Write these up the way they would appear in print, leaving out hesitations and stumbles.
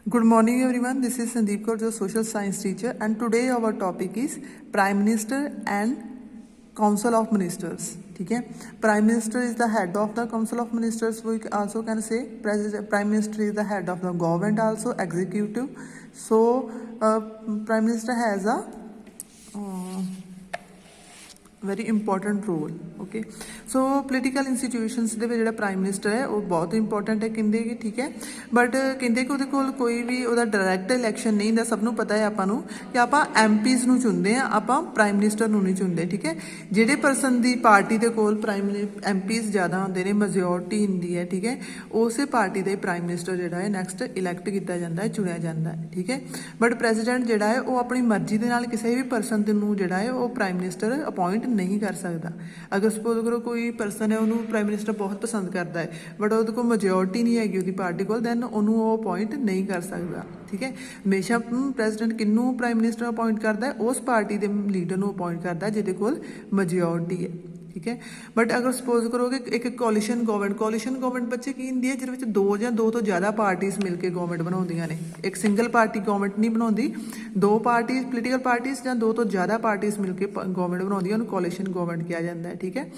Good morning everyone, this is Sandeep Kaur, your social science teacher, and today our topic is Prime Minister and Council of Ministers. ठीक है, Prime Minister is the head of the Council of Ministers. We also can say Prime Minister is the head of the government, also executive. So Prime Minister has a very important role. Okay, so political institutions ਦੇ ਵਿੱਚ ਜਿਹੜਾ prime minister ਹੈ ਉਹ ਬਹੁਤ important ਹੈ ਕਹਿੰਦੇ ਕਿ ਠੀਕ ਹੈ, ਬਟ ਕਹਿੰਦੇ ਕਿ ਉਹਦੇ ਕੋਲ ਕੋਈ ਵੀ ਉਹਦਾ ਡਾਇਰੈਕਟ ਇਲੈਕਸ਼ਨ ਨਹੀਂ ਹੁੰਦਾ। ਸਭ ਨੂੰ ਪਤਾ ਹੈ ਆਪਾਂ ਨੂੰ ਕਿ ਆਪਾਂ ਐਮਪੀਜ਼ ਨੂੰ ਚੁਣਦੇ ਆ, ਆਪਾਂ ਪ੍ਰਾਈਮ ਮਿਨਿਸਟਰ ਨੂੰ ਨਹੀਂ ਚੁਣਦੇ। ਠੀਕ ਹੈ, ਜਿਹੜੇ ਪਰਸਨ ਦੀ ਪਾਰਟੀ ਦੇ ਕੋਲ ਐਮਪੀਜ਼ ਜ਼ਿਆਦਾ ਹੁੰਦੇ ਨੇ, ਮੈਜੋਰਟੀ ਹੁੰਦੀ ਹੈ, ਠੀਕ ਹੈ, ਉਸੇ ਪਾਰਟੀ ਦੇ ਪ੍ਰਾਈਮ ਮਿਨਿਸਟਰ ਜਿਹੜਾ ਹੈ ਨੈਕਸਟ ਇਲੈਕਟ ਕੀਤਾ ਜਾਂਦਾ ਹੈ, ਚੁਣਿਆ ਜਾਂਦਾ ਹੈ। ਠੀਕ ਹੈ, ਬਟ ਪ੍ਰੈਜ਼ੀਡੈਂਟ ਜਿਹੜਾ ਹੈ ਉਹ ਆਪਣੀ ਮਰਜ਼ੀ ਦੇ ਨਾਲ ਕਿਸੇ ਵੀ ਪਰਸਨ ਨੂੰ ਜਿਹੜਾ ਹੈ ਉਹ ਪ੍ਰਾਈਮ ਮਿਨਿਸਟਰ ਅਪੋਇੰਟ ਨਹੀਂ ਕਰ ਸਕਦਾ। ਅਗਰ ਸਪੋਜ਼ ਕਰੋ ਕੋਈ ਪਰਸਨ ਹੈ ਉਹਨੂੰ ਪ੍ਰਾਈਮ ਮਿਨਿਸਟਰ ਬਹੁਤ ਪਸੰਦ ਕਰਦਾ ਹੈ, ਬਟ ਉਹਦੇ ਕੋਲ ਮੈਜੋਰਟੀ ਨਹੀਂ ਹੈਗੀ ਉਹਦੀ ਪਾਰਟੀ ਕੋਲ, ਦੈਨ ਉਹਨੂੰ ਉਹ ਅਪੋਇੰਟ ਨਹੀਂ ਕਰ ਸਕਦਾ। ਠੀਕ ਹੈ, ਹਮੇਸ਼ਾ ਪ੍ਰੈਜ਼ੀਡੈਂਟ ਕਿਹਨੂੰ ਪ੍ਰਾਈਮ ਮਿਨਿਸਟਰ ਅਪੋਇੰਟ ਕਰਦਾ ਹੈ? ਉਸ ਪਾਰਟੀ ਦੇ ਲੀਡਰ ਨੂੰ ਅਪੋਇੰਟ ਕਰਦਾ ਜਿਹਦੇ ਕੋਲ ਮੈਜੋਰਟੀ ਹੈ। ਠੀਕ ਹੈ, ਬਟ ਅਗਰ ਸਪੋਜ਼ ਕਰੋ ਕਿ ਇੱਕ ਕੋਲੀਸ਼ਨ ਗਵਰਨਮੈਂਟ ਬੱਚੇ ਕੀ ਹੁੰਦੀ ਹੈ ਜਿਹਦੇ ਵਿੱਚ ਦੋ ਤੋਂ ਜ਼ਿਆਦਾ ਪਾਰਟੀਜ਼ ਮਿਲ ਕੇ ਗਵਰਨਮੈਂਟ ਬਣਾਉਂਦੀਆਂ ਨੇ। ਇੱਕ ਸਿੰਗਲ ਪਾਰਟੀ ਗਵਰਨਮੈਂਟ ਨਹੀਂ ਬਣਾਉਂਦੀ, ਦੋ ਪਾਰਟੀਜ਼ ਪੋਲੀਟੀਕਲ ਪਾਰਟੀਜ਼ ਜਾਂ ਦੋ ਤੋਂ ਜ਼ਿਆਦਾ ਪਾਰਟੀਜ਼ ਮਿਲ ਕੇ ਗਵਰਨਮੈਂਟ ਬਣਾਉਂਦੀਆਂ, ਉਹਨੂੰ ਕੋਲੀਸ਼ਨ ਗਵਰਨਮੈਂਟ ਕਿਹਾ ਜਾਂਦਾ ਹੈ। ਠੀਕ ਹੈ,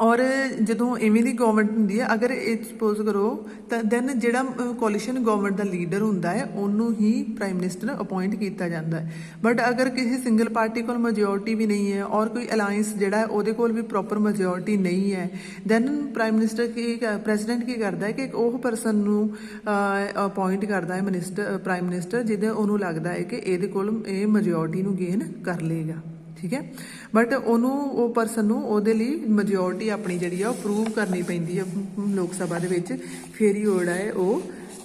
ਔਰ ਜਦੋਂ ਇਵੇਂ ਦੀ ਗਵਰਨਮੈਂਟ ਹੁੰਦੀ ਹੈ, ਅਗਰ ਇਹ ਸਪੋਜ਼ ਕਰੋ ਤਾਂ ਦੈਨ ਜਿਹੜਾ ਕੋਲੀਸ਼ਨ ਗਵਰਨਮੈਂਟ ਦਾ ਲੀਡਰ ਹੁੰਦਾ ਹੈ ਉਹਨੂੰ ਹੀ ਪ੍ਰਾਈਮ ਮਿਨਿਸਟਰ ਅਪੋਇੰਟ ਕੀਤਾ ਜਾਂਦਾ ਹੈ। ਬਟ ਅਗਰ ਕਿਸੇ ਸਿੰਗਲ ਪਾਰਟੀ ਕੋਲ ਮੈਜੋਰਟੀ ਵੀ ਨਹੀਂ ਹੈ ਔਰ ਕੋਈ ਅਲਾਇੰਸ ਜਿਹੜਾ ਹੈ ਉਹਦੇ ਕੋਲ ਵੀ ਪ੍ਰੋਪਰ ਮੈਜੋਰਟੀ ਨਹੀਂ ਹੈ, ਦੈਨ ਪ੍ਰਾਈਮ ਮਿਨਿਸਟਰ ਪ੍ਰੈਜ਼ੀਡੈਂਟ ਕੀ ਕਰਦਾ ਹੈ ਕਿ ਉਹ ਪਰਸਨ ਨੂੰ ਅਪੋਇੰਟ ਕਰਦਾ ਹੈ ਪ੍ਰਾਈਮ ਮਿਨਿਸਟਰ ਜਿਹਦੇ ਉਹਨੂੰ ਲੱਗਦਾ ਹੈ ਕਿ ਇਹਦੇ ਕੋਲ ਇਹ ਮੈਜੋਰਟੀ ਨੂੰ ਗੇਨ ਕਰ ਲਏਗਾ। ਠੀਕ ਹੈ, ਬਟ ਉਹਨੂੰ ਉਹ ਪਰਸਨ ਨੂੰ ਉਹਦੇ ਲਈ ਮੈਜੋਰਟੀ ਆਪਣੀ ਜਿਹੜੀ ਆ ਉਹ ਪ੍ਰੂਵ ਕਰਨੀ ਪੈਂਦੀ ਹੈ ਲੋਕ ਸਭਾ ਦੇ ਵਿੱਚ, ਫਿਰ ਹੀ ਉਹ ਜਿਹੜਾ ਹੈ ਉਹ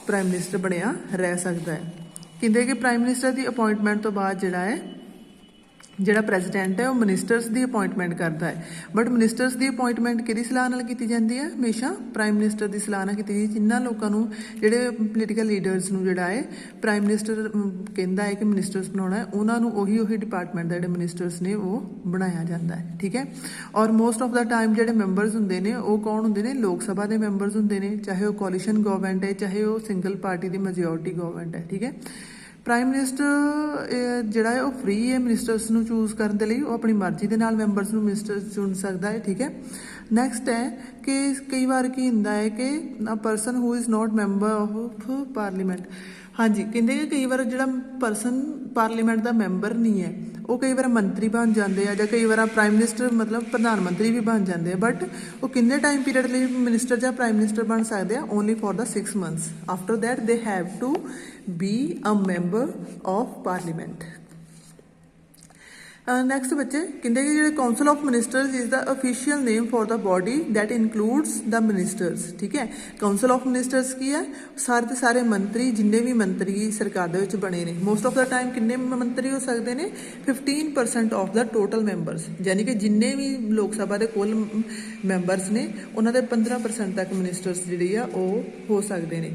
ਪ੍ਰਾਈਮ ਮਿਨਿਸਟਰ ਬਣਿਆ ਰਹਿ ਸਕਦਾ ਹੈ। ਕਹਿੰਦੇ ਕਿ ਪ੍ਰਾਈਮ ਮਿਨਿਸਟਰ ਦੀ ਅਪੋਇੰਟਮੈਂਟ ਤੋਂ ਬਾਅਦ ਜਿਹੜਾ ਪ੍ਰੈਜ਼ੀਡੈਂਟ ਹੈ ਉਹ ਮਿਨਿਸਟਰਸ ਦੀ ਅਪੋਇੰਟਮੈਂਟ ਕਰਦਾ ਹੈ। ਬਟ ਮਿਨਿਸਟਰਸ ਦੀ ਅਪੋਇੰਟਮੈਂਟ ਕਿਹਦੀ ਸਲਾਹ ਨਾਲ ਕੀਤੀ ਜਾਂਦੀ ਹੈ? ਹਮੇਸ਼ਾ ਪ੍ਰਾਈਮ ਮਿਨਿਸਟਰ ਦੀ ਸਲਾਹ ਨਾਲ ਕੀਤੀ ਜਾਂਦੀ। ਜਿਨ੍ਹਾਂ ਲੋਕਾਂ ਨੂੰ ਜਿਹੜੇ ਪੋਲੀਟੀਕਲ ਲੀਡਰਸ ਨੂੰ ਜਿਹੜਾ ਹੈ ਪ੍ਰਾਈਮ ਮਿਨਿਸਟਰ ਕਹਿੰਦਾ ਹੈ ਕਿ ਮਿਨਿਸਟਰਸ ਬਣਾਉਣਾ ਹੈ, ਉਹਨਾਂ ਨੂੰ ਉਹੀ ਡਿਪਾਰਟਮੈਂਟ ਦੇ ਜਿਹੜੇ ਮਿਨਿਸਟਰਸ ਨੇ ਉਹ ਬਣਾਇਆ ਜਾਂਦਾ ਹੈ। ਠੀਕ ਹੈ, ਔਰ ਮੋਸਟ ਆਫ ਦਾ ਟਾਈਮ ਜਿਹੜੇ ਮੈਂਬਰਸ ਹੁੰਦੇ ਨੇ ਉਹ ਕੌਣ ਹੁੰਦੇ ਨੇ? ਲੋਕ ਸਭਾ ਦੇ ਮੈਂਬਰਸ ਹੁੰਦੇ ਨੇ, ਚਾਹੇ ਉਹ ਕੋਲੀਸ਼ਨ ਗਵਰਨਮੈਂਟ ਹੈ, ਚਾਹੇ ਉਹ ਸਿੰਗਲ ਪਾਰਟੀ ਦੀ ਮੈਜੋਰਟੀ ਗਵਰਨਮੈਂਟ ਹੈ। ਠੀਕ ਹੈ, ਪ੍ਰਾਈਮ ਮਿਨਿਸਟਰ ਜਿਹੜਾ ਹੈ ਉਹ ਫ੍ਰੀ ਹੈ ਮਿਨਿਸਟਰਸ ਨੂੰ ਚੂਜ਼ ਕਰਨ ਦੇ ਲਈ, ਉਹ ਆਪਣੀ ਮਰਜ਼ੀ ਦੇ ਨਾਲ ਮੈਂਬਰਸ ਨੂੰ ਮਿਨਿਸਟਰ ਚੁਣ ਸਕਦਾ ਹੈ। ਠੀਕ ਹੈ, ਨੈਕਸਟ ਹੈ ਕਿ ਕਈ ਵਾਰ ਕੀ ਹੁੰਦਾ ਹੈ ਕਿ a person who is not member of parliament. ਹਾਂਜੀ, ਕਹਿੰਦੇ ਕਿ ਕਈ ਵਾਰ ਜਿਹੜਾ ਪਰਸਨ ਪਾਰਲੀਮੈਂਟ ਦਾ ਮੈਂਬਰ ਨਹੀਂ ਹੈ ਉਹ ਕਈ ਵਾਰ ਮੰਤਰੀ ਬਣ ਜਾਂਦੇ ਆ, ਜਾਂ ਕਈ ਵਾਰ ਪ੍ਰਾਈਮ ਮਿਨਿਸਟਰ ਮਤਲਬ ਪ੍ਰਧਾਨ ਮੰਤਰੀ ਵੀ ਬਣ ਜਾਂਦੇ ਆ। ਬਟ ਉਹ ਕਿੰਨੇ ਟਾਈਮ ਪੀਰੀਅਡ ਲਈ ਮਿਨਿਸਟਰ ਜਾਂ ਪ੍ਰਾਈਮ ਮਿਨਿਸਟਰ ਬਣ ਸਕਦੇ ਆ? Only for the 6 months। After that they have to be a member of parliament. Next ਬੱਚੇ ਕਹਿੰਦੇ ਕਿ ਜਿਹੜੇ council of ministers is the official name for the body that includes the ministers. ਠੀਕ ਹੈ, council of ministers ਕੀ ਹੈ? ਸਾਰੇ ਦੇ ਸਾਰੇ ਮੰਤਰੀ, ਜਿੰਨੇ ਵੀ ਮੰਤਰੀ ਸਰਕਾਰ ਦੇ ਵਿੱਚ ਬਣੇ ਨੇ, ਮੋਸਟ ਆਫ ਦਾ ਟਾਈਮ ਕਿੰਨੇ ਮੰਤਰੀ ਹੋ ਸਕਦੇ ਨੇ? 15% ਆਫ ਦਾ ਟੋਟਲ ਮੈਂਬਰਸ, ਯਾਨੀ ਕਿ ਜਿੰਨੇ ਵੀ ਲੋਕ ਸਭਾ ਦੇ ਕੁੱਲ ਮੈਂਬਰਸ ਨੇ ਉਹਨਾਂ ਦੇ 15% ਤੱਕ ਮਿਨਿਸਟਰਸ ਜਿਹੜੇ ਆ ਉਹ ਹੋ ਸਕਦੇ ਨੇ।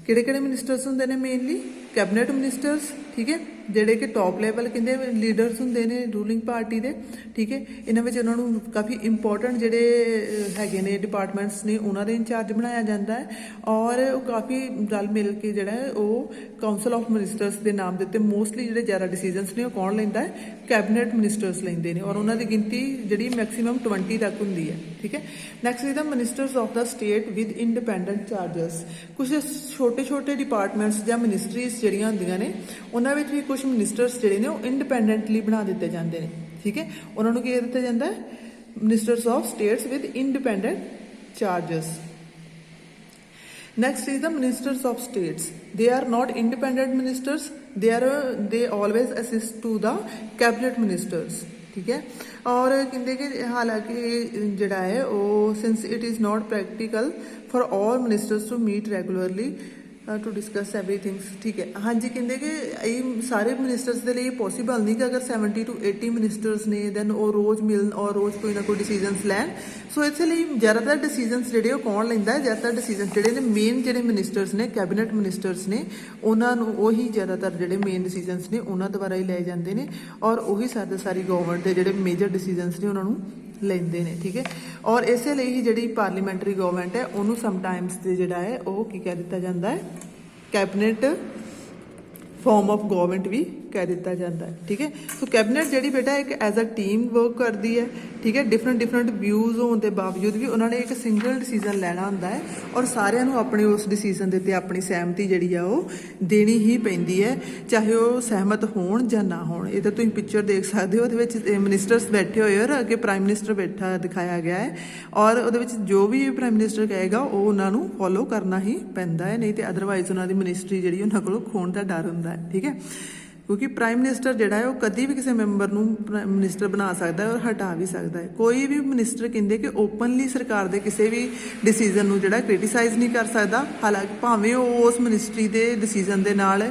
ਕਿਹੜੇ ਮਿਨਿਸਟਰਸ ਹੁੰਦੇ ਨੇ? Mainly cabinet ministers. ਠੀਕ ਹੈ, ਜਿਹੜੇ ਕਿ ਟੌਪ ਲੈਵਲ ਕਹਿੰਦੇ ਲੀਡਰਸ ਹੁੰਦੇ ਨੇ ਰੂਲਿੰਗ ਪਾਰਟੀ ਦੇ। ਠੀਕ ਹੈ, ਇਹਨਾਂ ਵਿੱਚ ਉਹਨਾਂ ਨੂੰ ਕਾਫੀ ਇੰਪੋਰਟੈਂਟ ਜਿਹੜੇ ਹੈਗੇ ਨੇ ਡਿਪਾਰਟਮੈਂਟਸ ਨੇ ਉਹਨਾਂ ਦੇ ਇੰਚਾਰਜ ਬਣਾਇਆ ਜਾਂਦਾ ਹੈ, ਔਰ ਉਹ ਕਾਫੀ ਰਲ ਮਿਲ ਕੇ ਜਿਹੜਾ ਹੈ ਉਹ ਕਾਉਂਸਲ ਆਫ ਮਿਨਿਸਟਰਸ ਦੇ ਨਾਮ ਦੇ ਉੱਤੇ ਮੋਸਟਲੀ ਜਿਹੜੇ ਜ਼ਿਆਦਾ ਡਿਸੀਜਨਸ ਨੇ ਉਹ ਕੌਣ ਲੈਂਦਾ ਹੈ? ਕੈਬਨਿਟ ਮਿਨਿਸਟਰਸ ਲੈਂਦੇ ਨੇ, ਔਰ ਉਹਨਾਂ ਦੀ ਗਿਣਤੀ ਜਿਹੜੀ ਮੈਕਸੀਮਮ 20 ਤੱਕ ਹੁੰਦੀ ਹੈ। ਠੀਕ ਹੈ, next is the ministers of the state with independent charges. ਕੁਝ ਛੋਟੇ ਮਿਨਿਸਟਰੀਜ਼ ਜਾਂ ਮਿਨਿਸਟਰੀਜ਼ ਜਿਹੜੀਆਂ ਹੁੰਦੀਆਂ ਨੇ ਉਹਨਾਂ ਵਿੱਚ ਵੀ ਕੁਝ ਮਿਨਿਸਟਰਸ ਜਿਹੜੇ ਨੇ ਉਹ ਇੰਡੀਪੈਂਡੈਂਟਲੀ ਬਣਾ ਦਿੱਤੇ ਜਾਂਦੇ ਨੇ। ਠੀਕ ਹੈ, ਉਹਨਾਂ ਨੂੰ ਕੀ ਦਿੱਤਾ ਜਾਂਦਾ ਹੈ? Ministers of states with independent charges. Next is the ministers of states. They are not independent ministers. They always assist to the cabinet ministers. ठीक है, और कहते कि हालांकि जड़ा है वो since it is not practical for all ministers to meet regularly to discuss everything. ठीक है, हाँ जी, कहते कि ये सारे मिनिस्टर्स के लिए पॉसीबल नहीं कि अगर 70 to 80 मिनिस्टर्स ने दैन वो रोज़ मिलन और रोज़ कोई ना कोई डिसीजनस लैन। सो इसलिए ज़्यादातर डिसीजनस जोड़े कौन लेंदा है? ज़्यादातर डिसीजन जोड़े ने मेन जोड़े मिनिस्टर्स ने कैबिनेट मिनिस्टर्स ने उन्होंने ही ज़्यादातर जोड़े मेन डिसीजनस ने उन्होंने द्वारा ही लै जाते हैं, और उही सारी गवर्नमेंट के जोड़े मेजर डिसीजनस ने उन्होंने लेंदे ने। ठीक है, और इस लिए ही जी पार्लीमेंटरी गवर्नमेंट है उन्होंने समटाइम्स जिहड़ा है वो की कह दिता जाता है कैबिनेट फॉर्म ऑफ गवर्नमेंट भी कह दिता जाता है। ठीक है, सो कैबिनेट जी बेटा एक एज अ टीम वर्क करती है। ठीक है, डिफरेंट व्यूज़ होने के बावजूद भी उन्होंने एक सिंगल डिसीजन लैना होंदा है और सारिਆਂ ਨੂੰ अपने उस डिसीजन के उत्ते अपनी सहमति जी देनी ही पैंदी है, चाहे वो सहमत होण जां ना होण। ये तो तुम पिक्चर देख सकते हो, वो मिनिस्टर्स बैठे हुए और अगे प्राइम मिनिस्टर बैठा दिखाया गया है और वो जो भी प्राइम मिनिस्टर कहेगा वो उन्होंने फॉलो करना ही पैंदा है, नहीं तो अदरवाइज उन्होंने मिनिस्ट्री जी उन्होंने को खोण का डर होंदा है। ठीक है, क्योंकि प्राइम मिनिस्टर जोड़ा है वो कभी भी किसी मैंबर को मिनिस्टर बना सकता है और हटा भी सकता है। कोई भी मिनिस्टर कहते कि ओपनली सरकार के किसी भी डिसीजन को जोड़ा क्रिटिसाइज नहीं कर सकता, हालांकि भावें वो उस मिनिस्ट्री के डिसीजन के नाल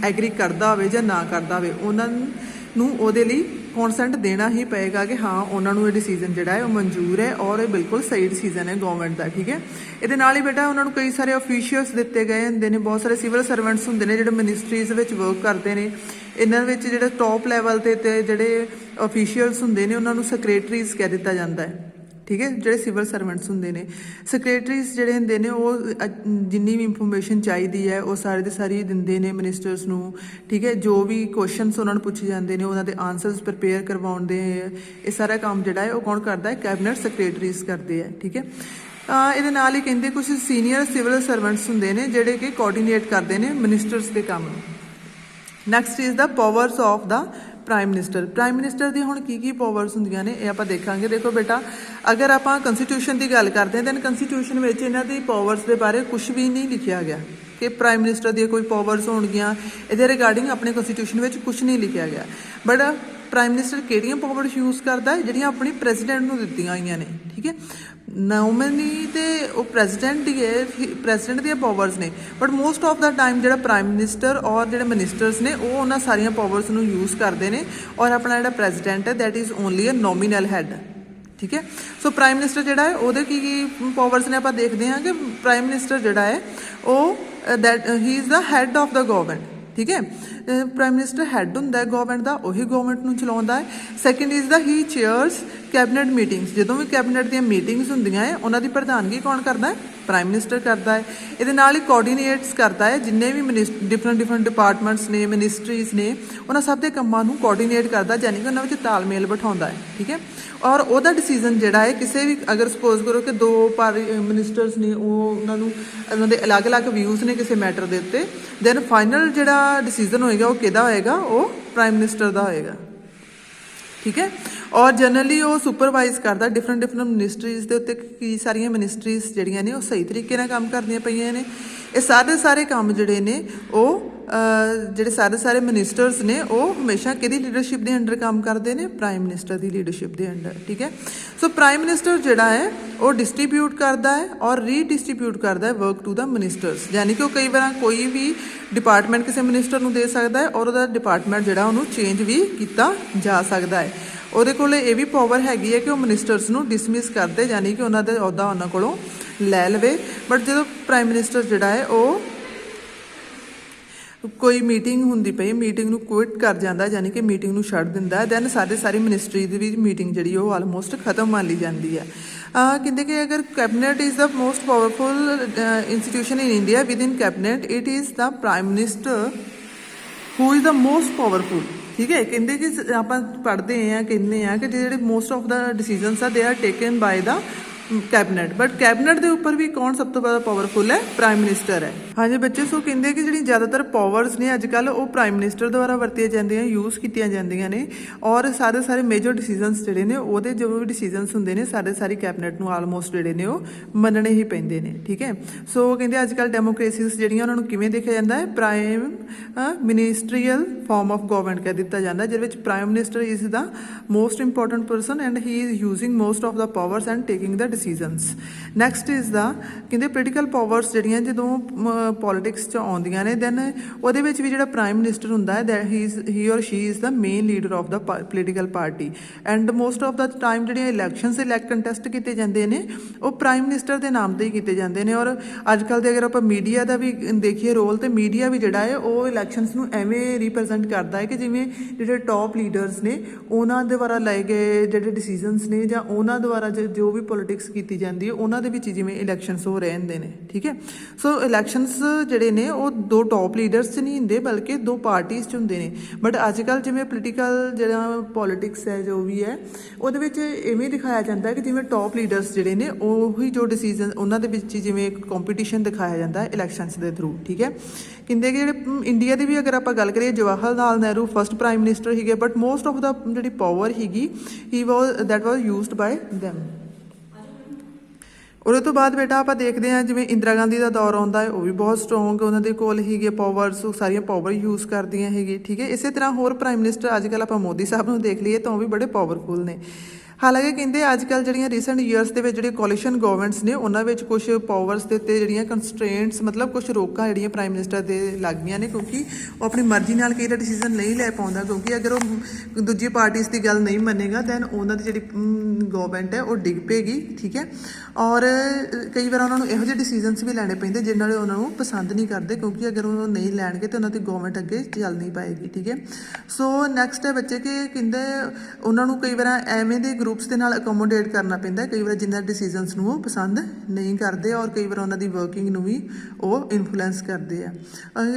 एग्री करता हो या ना करता हो, उन्होंने ਉਹਦੇ ਲਈ कॉन्सेंट देना ही पेगा कि हाँ उन्होंने ये डिसीजन जोड़ा है वो मंजूर है और ये बिल्कुल सही डिसीजन है गवर्नमेंट का। ठीक है, ये ही बेटा उन्होंने कई सारे ऑफिशियल्स दिते गए होंगे ने, बहुत सारे सिविल सर्वेंट्स होंगे ने जो मिनिस्ट्रीज वर्क करते हैं। इन्होंने जो टॉप लैवल पर जोड़े ऑफिशियल्स होंगे ने उन्होंने सैक्रटरीज कह दिता जाता है। ठीक है, जो सिविल सर्वेंट्स होंगे ने सैक्रटरीज जोड़े होंगे ने वो जिन्नी भी इंफॉर्मेशन चाहिए है वो सारी की सारी देंगे ने मिनिस्टर्स नूं। ठीक है, जो भी क्वेश्चनस उन्होंने पूछे जाते हैं उन्होंने आंसरस प्रिपेयर करवाने, ये सारा काम जोड़ा है वो कौन करता है, कैबिनेट सैक्रटरीज करते हैं। ठीक है, ये नाल ही कहते कुछ सीनियर सिविल सर्वेंट्स होंगे ने जोड़े कि कोआर्डीनेट करते हैं मिनिस्टर्स के काम। Next is the powers of the prime minister. Prime minister दी हुण की पावर्स होंदियां ने ये आपां देखांगे। देखो बेटा, अगर आपां कंस्टीट्यूशन की गल करते हैं दैन कंस्टीट्यूशन में इन्हां दी पावर्स के बारे कुछ भी नहीं लिखा गया कि प्राइम मिनिस्टर दी कोई पावर्स होणगियां, इहदे रिगार्डिंग अपने कंस्टीट्यूशन में कुछ नहीं लिखा गया। बट प्राइम मिनिस्टर किहड़ियां पावर्स यूज़ करता है, जिहड़ियां अपनी प्रेजिडेंट नूं दित्तियां होईयां ने। ठीक है, नॉमिनी तो वो प्रेजिडेंट ही है, प्रेजिडेंट दी पावर्स ने, but most of the time जो प्राइम मिनिस्टर और जो मिनिस्टर्स ने वो उन्होंने सारिया पावर्स नूं यूज़ करते हैं और अपना जो प्रेजिडेंट है that is only a nominal had. ठीक है, सो प्राइम मिनिस्टर जोड़ा है वो की पावर्स ने आप देखते हैं कि प्राइम मिनिस्टर जोड़ा है वो that he is the had of the government. ठीक है, प्राइम मिनिस्टर हैड होंदा है गवर्नमेंट का, वही गवर्नमेंट नूं चलाउंदा है। Second is the he chairs cabinet meetings, जो भी कैबिनेट दी मीटिंग्स होंदियां है उन्हां दी प्रधानगी कौन करता है, प्राइम मिनिस्टर करता है। ये नाल ही कोआर्डीनेट्स करता है जिन्ने भी डिफरेंट डिपार्टमेंट्स ने, मिनिस्ट्रीज ने, उन्होंने सब के कामों को कोआर्डीनेट करता, यानी कि उन्होंने तालमेल बिठाउंदा है। ठीक है, और वह डिसीजन जोड़ा है किसी भी, अगर सपोज करो कि दो मिनिस्टर्स ने उन्होंने अलग अलग व्यूज़ ने किसी मैटर के उत्ते, दैन फाइनल जोड़ा डिसीजन होएगा वो किहदा होएगा, वो प्राइम मिनिस्टर का होएगा। ठीक है, और जनरली वो सुपरवाइज करता डिफरेंट मिनिस्ट्रीज के उत्ते की सारिया मिनिस्ट्रीज जड़ियाँ ने सही तरीके नाल काम करदियां पईयां ने। ये सारे काम जोड़े ने वो ਜਿਹੜੇ सारे मिनिस्टर्स ने वो हमेशा किहदी लीडरशिप के अंडर काम करते हैं, प्राइम मिनिस्टर की लीडरशिप के अंडर। ठीक है, सो प्राइम मिनिस्टर जोड़ा है वो डिस्ट्रीब्यूट करता है और रीडिस्ट्रीब्यूट करता है वर्क टू द मिनिस्टर्स, यानी कि कई बार कोई भी डिपार्टमेंट किसी मिनिस्टर को दे सकता है और वह डिपार्टमेंट जोड़ा उन्होंने चेंज भी किया जा सकता है। ਉਹਦੇ ਕੋਲ ਇਹ भी पावर हैगी है कि वो मिनिस्टर्स ਨੂੰ डिसमिस करते, यानी कि उन्होंने अहुदा उन्होंने कोलों लै लवे। बट जो प्राइम मिनिस्टर जोड़ा है वो कोई मीटिंग होंदी पई, मीटिंग नूं क्विट कर जाता, यानी कि मीटिंग नूं छड्ड दिंदा है, दैन सारी मिनिस्ट्री की भी मीटिंग जी आलमोस्ट खत्म मान ली जाती है। कहते कि अगर cabinet is the most powerful institution in India, with in cabinet it is the prime minister who is the most powerful. ठीक है, कहते कि आप पढ़ते हैं कहते हैं कि जो most of the decisions uh they are taken by the cabinet, but cabinet के उपर भी कौन सब तो ज़्यादा पावरफुल है, प्राइम मिनिस्टर है। हाँ जी बच्चे, सो कहते कि जी ज़्यादातर पावर्स ने अजकल वो प्राइम मिनिस्टर द्वारा वरतियां जांदियां, यूज़ कीतियां जांदियां ने, और सारे मेजर डिसीजनस जोड़े ने वो जो भी डिसीजनस होंगे ने सारी कैबिनेट में आलमोस्ट जोड़े ने वो मनने ही पैंदे ने। ठीक है, सो कहते अजकल डेमोक्रेसीज जिहड़ियां उन्होंने किवें देखा जाता है, prime ministerial form of government कह दिता जाता है, जिहदे विच prime minister is the most important person and he is using most of the powers and taking the decisions. Next is the कहते पोलिटिकल पावर्स जिहड़ियां जो ਪੋਲਿਟਿਕਸ 'ਚ ਆਉਂਦੀਆਂ ਨੇ ਦੈਨ ਉਹਦੇ ਵਿੱਚ ਵੀ ਜਿਹੜਾ ਪ੍ਰਾਈਮ ਮਿਨਿਸਟਰ ਹੁੰਦਾ ਹੈ ਦੈਟ ਹੀ ਔਰ she is the main leader of the political party and most of the time ਜਿਹੜੀਆਂ ਇਲੈਕਸ਼ਨਸ ਕੰਟੈਸਟ ਕੀਤੇ ਜਾਂਦੇ ਨੇ ਉਹ ਪ੍ਰਾਈਮ ਮਿਨਿਸਟਰ ਦੇ ਨਾਮ ਤੇ ਹੀ ਕੀਤੇ ਜਾਂਦੇ ਨੇ। ਔਰ ਅੱਜ ਕੱਲ੍ਹ ਦੇ ਅਗਰ ਆਪਾਂ ਮੀਡੀਆ ਦਾ ਵੀ ਦੇਖੀਏ ਰੋਲ ਤੇ ਮੀਡੀਆ ਵੀ ਜਿਹੜਾ ਹੈ ਉਹ ਇਲੈਕਸ਼ਨਸ ਨੂੰ ਐਵੇਂ ਰਿਪਰੈਜ਼ੈਂਟ ਕਰਦਾ ਹੈ ਕਿ ਜਿਵੇਂ ਜਿਹੜੇ ਟੌਪ ਲੀਡਰਸ ਨੇ ਉਹਨਾਂ ਦੇ ਦੁਆਰਾ ਲਏ ਗਏ ਜਿਹੜੇ ਡਿਸੀਜਨਸ ਨੇ ਜਾਂ ਉਹਨਾਂ ਦੁਆਰਾ ਜੋ ਵੀ ਪੋਲਿਟਿਕਸ ਕੀਤੀ ਜਾਂਦੀ ਹੈ ਉਹਨਾਂ ਦੇ ਵਿੱਚ ਜਿਵੇਂ ਇਲੈਕਸ਼ਨਸ ਹੋ ਰਹੇ ਹੁੰਦੇ ਨੇ। ਠੀਕ ਹੈ, ਸੋ ਇਲੈਕਸ਼ਨਸ ਜਿਹੜੇ ਨੇ ਉਹ ਦੋ ਟੌਪ ਲੀਡਰਸ 'ਚ ਨਹੀਂ ਹੁੰਦੇ ਬਲਕਿ ਦੋ ਪਾਰਟੀਜ਼ 'ਚ ਹੁੰਦੇ ਨੇ। ਬਟ ਅੱਜ ਕੱਲ੍ਹ ਜਿਵੇਂ ਪੋਲੀਟੀਕਲ ਜਿਹੜਾ ਪੋਲਿਟਿਕਸ ਹੈ ਜੋ ਵੀ ਹੈ ਉਹਦੇ ਵਿੱਚ ਇਵੇਂ ਦਿਖਾਇਆ ਜਾਂਦਾ ਹੈ ਕਿ ਜਿਵੇਂ ਟੌਪ ਲੀਡਰਸ ਜਿਹੜੇ ਨੇ ਉਹੀ ਜੋ ਡਿਸੀਜਨ ਉਹਨਾਂ ਦੇ ਵਿੱਚ ਹੀ ਜਿਵੇਂ ਇੱਕ ਕੰਪੀਟੀਸ਼ਨ ਦਿਖਾਇਆ ਜਾਂਦਾ ਹੈ ਇਲੈਕਸ਼ਨਸ ਦੇ ਥਰੂ। ਠੀਕ ਹੈ, ਕਹਿੰਦੇ ਕਿ ਜਿਹੜੇ ਇੰਡੀਆ ਦੀ ਵੀ ਅਗਰ ਆਪਾਂ ਗੱਲ ਕਰੀਏ Jawahar Lal Nehru first prime minister ਸੀਗੇ ਬਟ ਮੋਸਟ ਆਫ ਦਾ ਜਿਹੜੀ ਪਾਵਰ ਸੀਗੀ that was used by them. ਉਹਦੇ ਤੋਂ ਬਾਅਦ ਬੇਟਾ ਆਪਾਂ ਦੇਖਦੇ ਹਾਂ ਜਿਵੇਂ ਇੰਦਰਾ ਗਾਂਧੀ ਦਾ ਦੌਰ ਆਉਂਦਾ ਹੈ ਉਹ ਵੀ ਬਹੁਤ ਸਟਰੋਂਗ ਉਹਨਾਂ ਦੇ ਕੋਲ ਸੀਗੇ ਪਾਵਰਸ, ਸਾਰੀਆਂ ਪਾਵਰ ਯੂਜ਼ ਕਰਦੀਆਂ ਹੈਗੀ। ਠੀਕ ਹੈ, ਇਸੇ ਤਰ੍ਹਾਂ ਹੋਰ ਪ੍ਰਾਈਮ ਮਿਨਿਸਟਰ ਅੱਜ ਕੱਲ੍ਹ ਆਪਾਂ ਮੋਦੀ ਸਾਹਿਬ ਨੂੰ ਦੇਖ ਲਈਏ ਤਾਂ ਉਹ ਵੀ ਬੜੇ ਪਾਵਰਫੁਲ ਨੇ। ਹਾਲਾਂਕਿ ਕਹਿੰਦੇ ਅੱਜ ਕੱਲ੍ਹ ਜਿਹੜੀਆਂ ਰੀਸੈਂਟ ਈਅਰਸ ਦੇ ਵਿੱਚ ਜਿਹੜੇ ਕੋਲੀਸ਼ਨ ਗਵਰਨਮੈਂਟਸ ਨੇ ਉਹਨਾਂ ਵਿੱਚ ਕੁਝ ਪਾਵਰਸ ਦੇ ਉੱਤੇ ਜਿਹੜੀਆਂ ਕੰਸਟ੍ਰੇਂਟਸ ਮਤਲਬ ਕੁਝ ਰੋਕਾਂ ਜਿਹੜੀਆਂ ਪ੍ਰਾਈਮ ਮਿਨਿਸਟਰ ਦੇ ਲੱਗ ਗਈਆਂ ਨੇ ਕਿਉਂਕਿ ਉਹ ਆਪਣੀ ਮਰਜ਼ੀ ਨਾਲ ਕਈ ਦਾ ਡਿਸੀਜਨ ਨਹੀਂ ਲੈ ਪਾਉਂਦਾ ਕਿਉਂਕਿ ਅਗਰ ਉਹ ਦੂਜੀ ਪਾਰਟੀਜ਼ ਦੀ ਗੱਲ ਨਹੀਂ ਮੰਨੇਗਾ ਦੈਨ ਉਹਨਾਂ ਦੀ ਜਿਹੜੀ ਗਵਰਨਮੈਂਟ ਹੈ ਉਹ ਡਿੱਗ ਪਏਗੀ। ਠੀਕ ਹੈ, ਔਰ ਕਈ ਵਾਰ ਉਹਨਾਂ ਨੂੰ ਇਹੋ ਜਿਹੇ ਡਿਸੀਜਨਸ ਵੀ ਲੈਣੇ ਪੈਂਦੇ ਜਿਹਨਾਂ ਨਾਲ ਉਹਨਾਂ ਨੂੰ ਪਸੰਦ ਨਹੀਂ ਕਰਦੇ ਕਿਉਂਕਿ ਅਗਰ ਉਹ ਨਹੀਂ ਲੈਣਗੇ ਤਾਂ ਉਹਨਾਂ ਦੀ ਗਵਰਨਮੈਂਟ ਅੱਗੇ ਚੱਲ ਨਹੀਂ ਪਾਏਗੀ। ਠੀਕ ਹੈ, ਸੋ ਨੈਕਸਟ ਹੈ ਬੱਚੇ ਕਿ ਕਹਿੰਦੇ ਉਹਨਾਂ ਨੂੰ ਕਈ ਵਾਰ ਐਵੇਂ ਦੇ ਗਰੁੱਪਸ ਦੇ ਨਾਲ ਅਕੋਮੋਡੇਟ ਕਰਨਾ ਪੈਂਦਾ ਕਈ ਵਾਰ ਜਿਨ੍ਹਾਂ ਡਿਸੀਜਨਸ ਨੂੰ ਉਹ ਪਸੰਦ ਨਹੀਂ ਕਰਦੇ ਔਰ ਕਈ ਵਾਰ ਉਹਨਾਂ ਦੀ ਵਰਕਿੰਗ ਨੂੰ ਵੀ ਉਹ ਇਨਫਲੂਐਂਸ ਕਰਦੇ ਆ।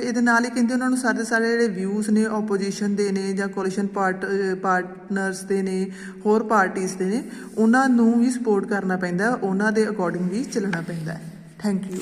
ਇਹਦੇ ਨਾਲ ਹੀ ਕਹਿੰਦੇ ਉਹਨਾਂ ਨੂੰ ਸਾਰੇ ਜਿਹੜੇ ਵਿਊਜ਼ ਨੇ ਓਪੋਜੀਸ਼ਨ ਦੇ ਨੇ ਜਾਂ ਕੋਲੀਸ਼ਨ ਪਾਰਟਨਰਸ ਦੇ ਨੇ ਹੋਰ ਪਾਰਟੀਜ਼ ਦੇ ਨੇ ਉਹਨਾਂ ਨੂੰ ਵੀ ਸਪੋਰਟ ਕਰਨਾ ਪੈਂਦਾ ਉਹਨਾਂ ਦੇ ਅਕੋਰਡਿੰਗ ਵੀ ਚੱਲਣਾ ਪੈਂਦਾ ਹੈ। Thank you.